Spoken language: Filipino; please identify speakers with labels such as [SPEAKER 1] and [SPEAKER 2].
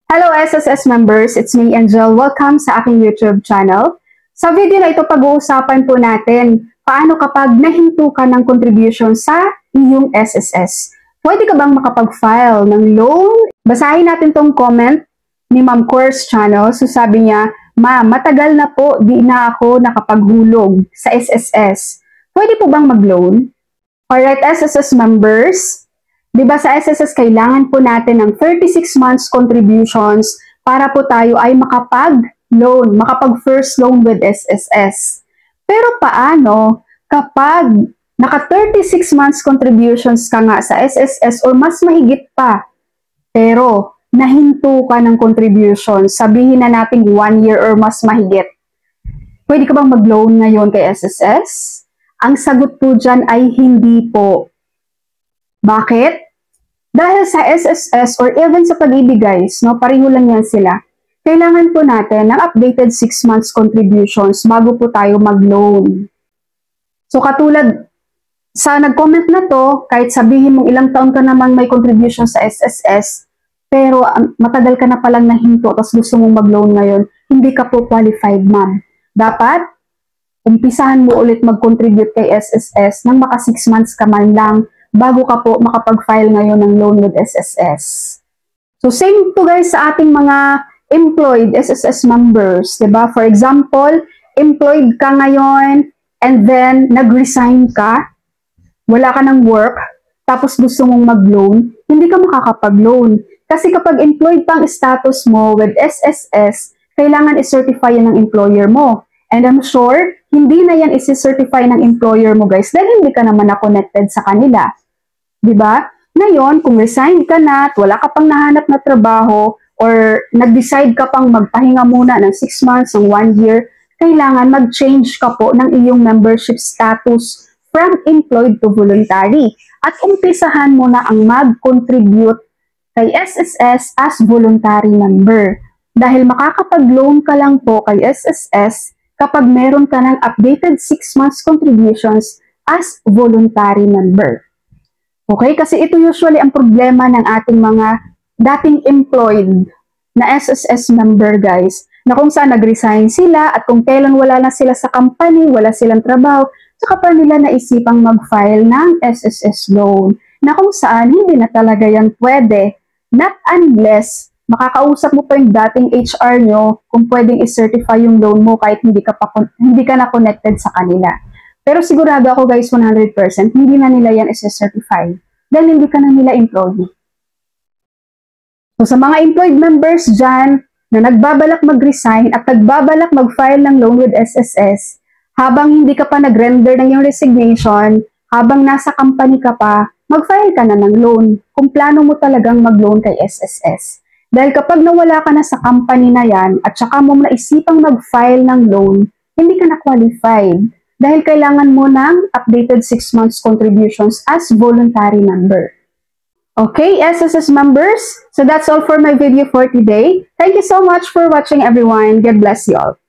[SPEAKER 1] Hello SSS members, it's me Angel. Welcome sa aking YouTube channel. Sa video na ito pag-uusapan po natin paano kapag nahinto ka ng contribution sa iyong SSS. Pwede ka bang makapag-file ng loan? Basahin natin tong comment ni Ma'am Course Channel. So sabi niya, Ma'am, matagal na po di na ako nakapaghulog sa SSS. Pwede po bang mag-loan? Alright SSS members, diba sa SSS kailangan po natin ng 36 months contributions para po tayo ay makapag-loan, makapag-first loan with SSS. Pero paano kapag naka 36 months contributions ka nga sa SSS or mas mahigit pa, pero nahinto ka ng contribution, sabihin na natin 1 year or mas mahigit, pwede ka bang mag-loan ngayon kay SSS? Ang sagot po dyan ay hindi po. Bakit? Dahil sa SSS or even sa Pag-ibig guys, no, pareho lang yan sila. Kailangan po natin ng updated 6 months contributions bago po tayo mag-loan. So katulad sa nag-comment na to, kahit sabihin mong ilang taon ka namang may contribution sa SSS, pero matagal ka na palang nahinto tapos gusto mong mag-loan ngayon, hindi ka po qualified, ma'am. Dapat umpisahan mo ulit mag-contribute kay SSS nang maka 6 months ka man lang bago ka po makapag-file ngayon ng loan with SSS. So same to guys sa ating mga employed SSS members, diba? For example, employed ka ngayon and then nag-resign ka, wala ka ng work, tapos gusto mong mag-loan, hindi ka makakapag-loan. Kasi kapag employed pang status mo with SSS, kailangan i-certify yan ng employer mo. And I'm sure, hindi na yan isi-certify ng employer mo guys dahil hindi ka naman na-connected sa kanila. Diba? Ngayon, kung resign ka na at wala ka pang nahanap na trabaho or nag-decide ka pang magpahinga muna ng 6 months, ng 1 year, kailangan mag-change ka po ng iyong membership status from employed to voluntary. At umpisahan mo na ang mag-contribute kay SSS as voluntary member. Dahil makakapag-loan ka lang po kay SSS kapag meron ka ng updated 6 months contributions as voluntary member. Okay? Kasi ito usually ang problema ng ating mga dating employed na SSS member guys, na kung saan nag-resign sila at kung kailan wala na sila sa company, wala silang trabaho, saka pa nila naisipang mag-file ng SSS loan, na kung saan hindi na talaga yan pwede, not unless makakausap mo pa yung dating HR nyo kung pwedeng i-certify yung loan mo kahit hindi ka na connected sa kanila. Pero sigurado ako guys 100% hindi na nila yan i-certify dahil hindi ka na nila employee. So sa mga employed members dyan na nagbabalak mag-resign at nagbabalak mag-file ng loan with SSS, habang hindi ka pa nag-render ng yung resignation, habang nasa company ka pa, mag-file ka na ng loan kung plano mo talagang mag-loan kay SSS. Dahil kapag nawala ka na sa company na yan at saka mo naisipang mag-file ng loan, hindi ka na qualified dahil kailangan mo ng updated 6 months contributions as voluntary member. Okay, SSS members, so that's all for my video for today. Thank you so much for watching everyone. God bless you all.